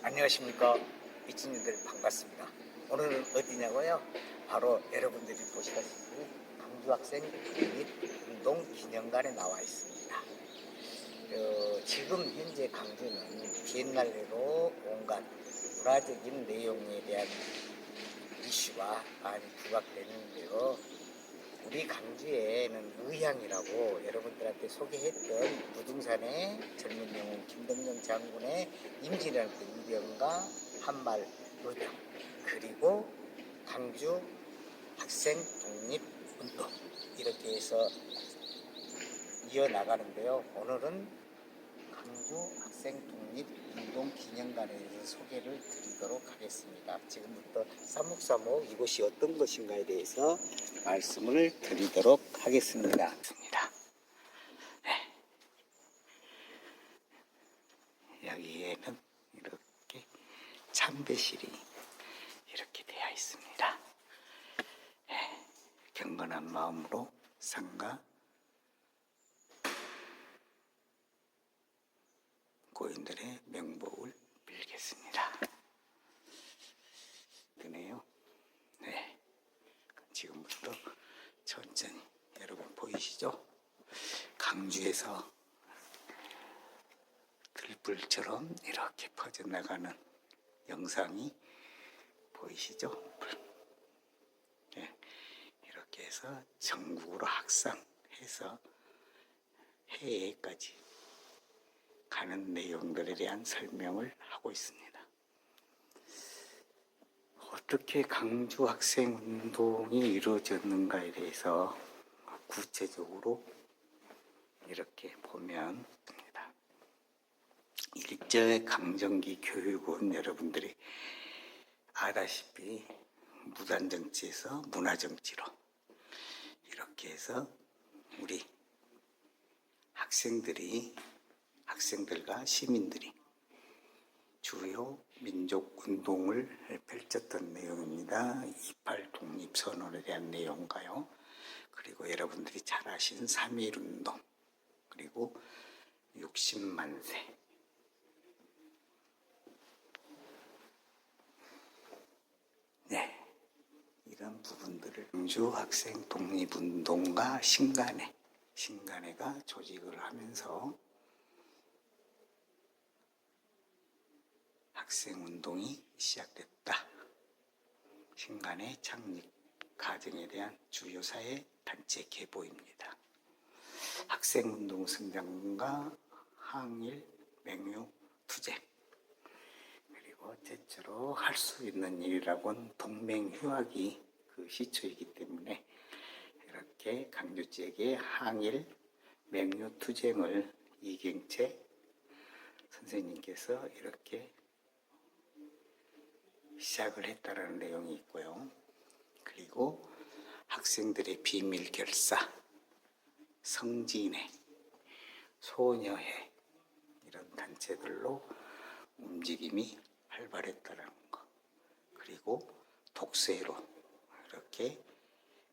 안녕하십니까, 미친님들 반갑습니다. 오늘은 어디냐고요? 바로 여러분들이 보시다시피 강주학생 및 운동기념관에 나와 있습니다. 지금 현재 강주는 비엔날레로 온갖 문화적인 내용에 대한 이슈가 많이 부각되는데요. 우리 강주에는 의향이라고 여러분들한테 소개했던 부등산의 젊은 영웅 김동영 장군의 임진왜란 때 이병과 한말 의병, 그리고 강주 학생 독립운동, 이렇게 해서 이어나가는데요. 오늘은 강주 학생 독립운동 기념관에 대해서 소개를 드리도록 하겠습니다. 지금부터 사목사목 이곳이 어떤 것인가에 대해서 말씀을 드리도록 하겠습니다. 네. 여기에는 이렇게 참배실이 이렇게 되어 있습니다. 네. 경건한 마음으로 상가 고인들의 명복을 빌겠습니다. 드네요. 네. 지금부터 천천히, 여러분 보이시죠? 강주에서 들불처럼 이렇게 퍼져나가는 영상이 보이시죠? 네. 이렇게 해서 전국으로 확산해서 해외까지 가는 내용들에 대한 설명을 하고 있습니다. 어떻게 강주 학생 운동이 이루어졌는가에 대해서 구체적으로 이렇게 보면 됩니다. 일제 강점기 교육은 여러분들이 아다시피 무단정치에서 문화정치로 이렇게 해서 우리 학생들과 시민들이 주요 민족운동을 펼쳤던 내용입니다. 28 독립선언에 대한 내용가요. 그리고 여러분들이 잘 아신 3.1운동, 그리고 60만세, 네, 이런 부분들을 강주 학생 독립운동가 신간회가 조직을 하면서 학생운동이 시작됐다. 신간회 창립 과정에 대한 주요 사회 단체 계보입니다. 학생운동 성장과 항일, 맹유, 투쟁, 그리고 대체로 할 수 있는 일이라고는 동맹휴학이 그 시초이기 때문에 이렇게 강주 지역의 항일, 맹유, 투쟁을 이경채 선생님께서 이렇게 시작을 했다라는 내용이 있고요. 그리고 학생들의 비밀 결사, 성진회, 소녀회, 이런 단체들로 움직임이 활발했다는 것. 그리고 독서회로, 이렇게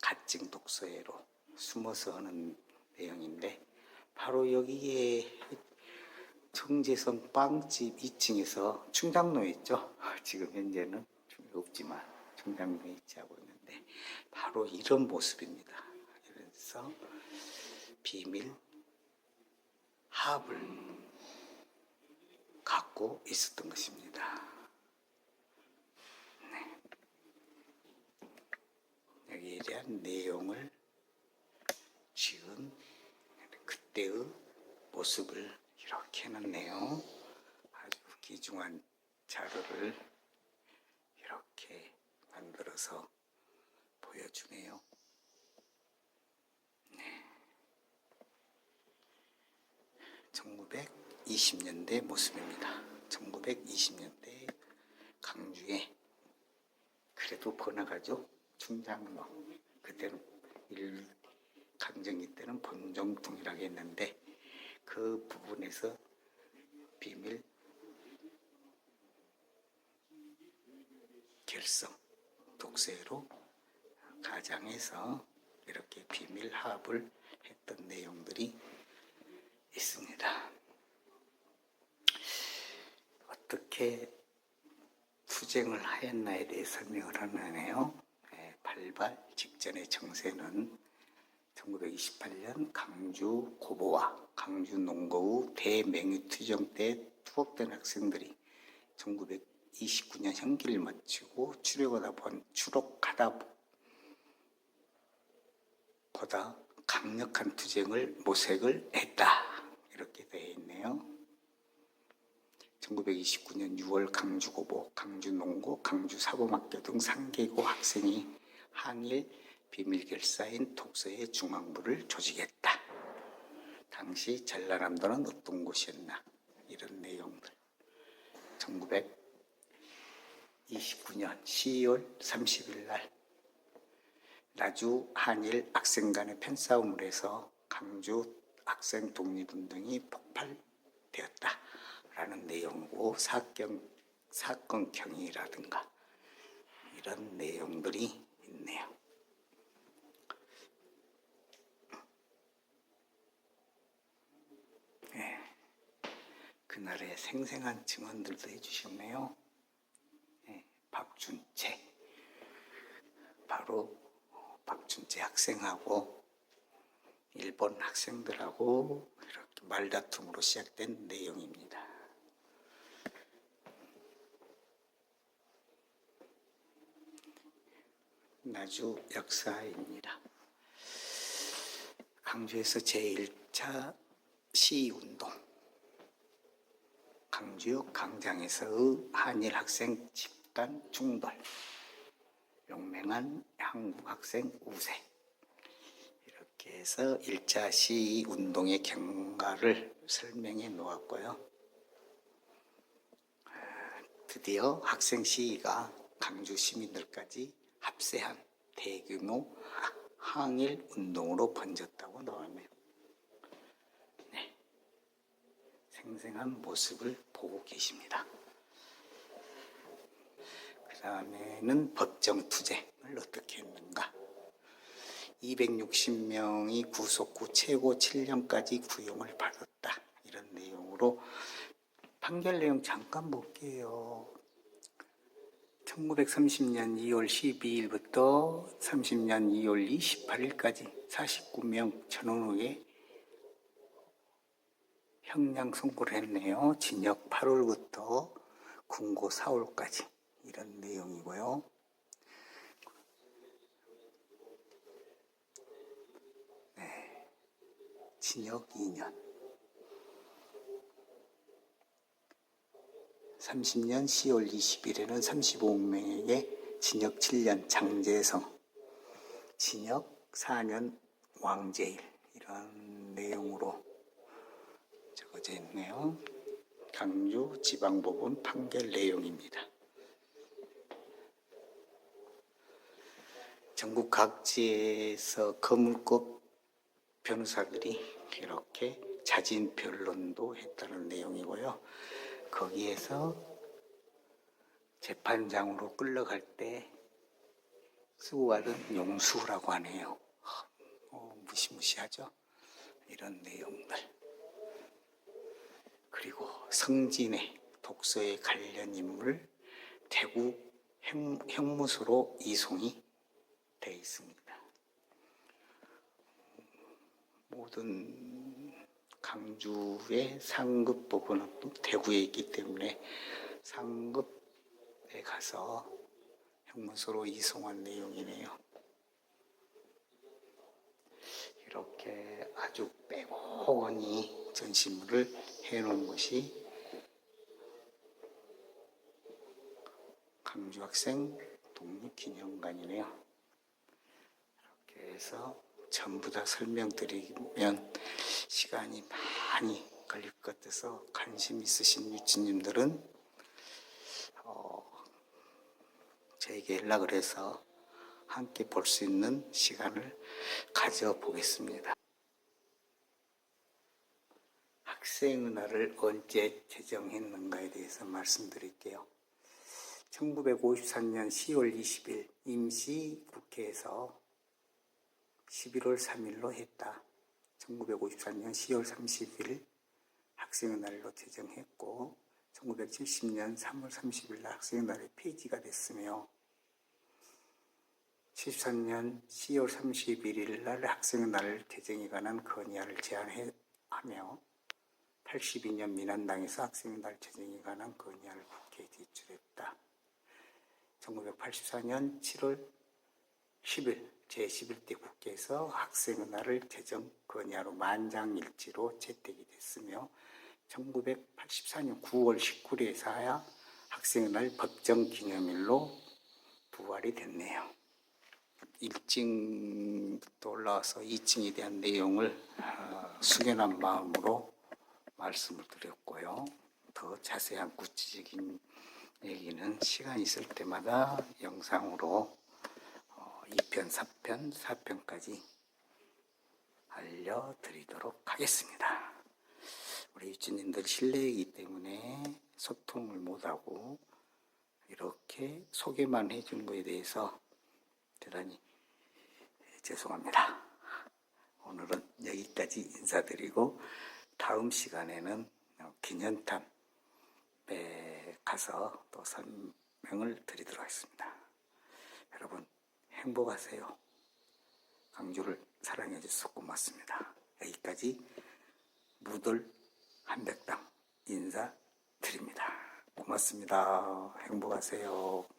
가증 독서회로 숨어서 하는 내용인데, 바로 여기에 청재선 빵집 2층에서 충장로에 있죠. 지금 현재는 없지만 충장로에 위치하고 있는데 바로 이런 모습입니다. 그래서 비밀 합을 갖고 있었던 것입니다. 네. 여기에 대한 내용을 지금 그때의 모습을 이렇게 해놨네요. 아주 귀중한 자료를 이렇게 만들어서 보여주네요. 네. 1920년대 모습입니다. 1920년대 강주에 그래도 번화가죠. 충장로. 그때는 강정기 때는 본정동이라고 했는데 그 부분에서 비밀 결성 독서회로 가장해서 이렇게 비밀 합을 했던 내용들이 있습니다. 어떻게 투쟁을 하였나에 대해 설명을 하네요. 발발 직전의 정세는 1928년 강주 고보와 강주 농고우 대맹유투쟁 때 투옥된 학생들이 1929년 형기를 마치고 추록하다 보다 강력한 투쟁을 모색을 했다. 이렇게 되어 있네요. 1929년 6월 강주고보, 강주농고, 강주사범학교 등 3개고 학생이 항일 비밀결사인 독서의 중앙부를 조직했다. 당시 전라남도는 어떤 곳이었나? 이런 내용들. 1929년 12월 30일 날 나주 한일 학생 간의 편싸움을 해서 강주 학생 독립운동이 폭발되었다 라는 내용이고 사건 경위라든가 이런 내용들이 있네요. 그날의 생생한 증언들도 해주셨네요. 박준채, 바로 박준채 학생하고 일본 학생들하고 이렇게 말다툼으로 시작된 내용입니다. 나주 역사입니다. 강주에서 제1차 시위운동, 강주역 강장에서의 한일 학생 집단 충돌, 용맹한 한국 학생 우세, 이렇게 해서 1차 시위운동의 경과를 설명해 놓았고요. 드디어 학생 시위가 강주 시민들까지 합세한 대규모 항일 운동으로 번졌다고 나오네요. 생생한 모습을 보고 계십니다. 그 다음에는 법정 투쟁을 어떻게 했는가. 260명이 구속 후 최고 7년까지 구형을 받았다. 이런 내용으로 판결 내용 잠깐 볼게요. 1930년 2월 12일부터 30년 2월 28일까지 49명 전원에게 형량 선고를 했네요. 징역 8월부터 군고 4월까지 이런 내용이고요. 징역 2년. 30년 10월 20일에는 35명에게 징역 7년 장재성, 징역 4년 왕제일 이런 내용으로 적어져 있네요. 강주 지방법원 판결 내용입니다. 전국 각지에서 거물급 변호사들이 이렇게 자진 변론도 했다는 내용이고요. 거기에서 재판장으로 끌려갈 때 쓰고 가던 용수라고 하네요. 무시무시하죠? 이런 내용들. 그리고 성진의 독서에 관련 인물 대구 형무소로 이송이 되어 있습니다. 모든 강주의 상급 법원은 또 대구에 있기 때문에 상급에 가서 형무소로 이송한 내용이네요. 이렇게 아주 빼곡하니 전시물을 해놓은 것이 강주학생 독립기념관이네요. 이렇게 해서 전부 다 설명드리면 시간이 많이 걸릴 것 같아서 관심 있으신 유치님들은 저에게 연락을 해서 함께 볼 수 있는 시간을 가져보겠습니다. 학생은하를 언제 제정했는가에 대해서 말씀드릴게요. 1953년 10월 20일 임시국회에서 11월 3일로 했다. 1954년 10월 30일 학생의 날로 제정했고 1970년 3월 30일 날 학생의 날이 폐지가 됐으며 73년 10월 31일 날 학생의 날 개정에 관한 건의안을 제안하며 82년 민한당에서 학생의 날 개정에 관한 건의안을 국회에 제출했다. 1984년 7월 10일 제11대 국회에서 학생의 날을 개정 건의안으로 만장일치로 채택이 됐으며 1984년 9월 19일에서야 학생의 날 법정 기념일로 부활이 됐네요. 1층부터 올라와서 2층에 대한 내용을 숙연한 마음으로 말씀을 드렸고요. 더 자세한 구체적인 얘기는 시간 있을 때마다 영상으로 2편, 3편, 4편까지 알려드리도록 하겠습니다. 우리 유치님들 실내이기 때문에 소통을 못하고 이렇게 소개만 해준 것에 대해서 대단히 죄송합니다. 오늘은 여기까지 인사드리고 다음 시간에는 기년탑에 가서 또 설명을 드리도록 하겠습니다. 여러분 행복하세요. 강주를 사랑해 주셔서 고맙습니다. 여기까지 무들 한백당 인사드립니다. 고맙습니다. 행복하세요.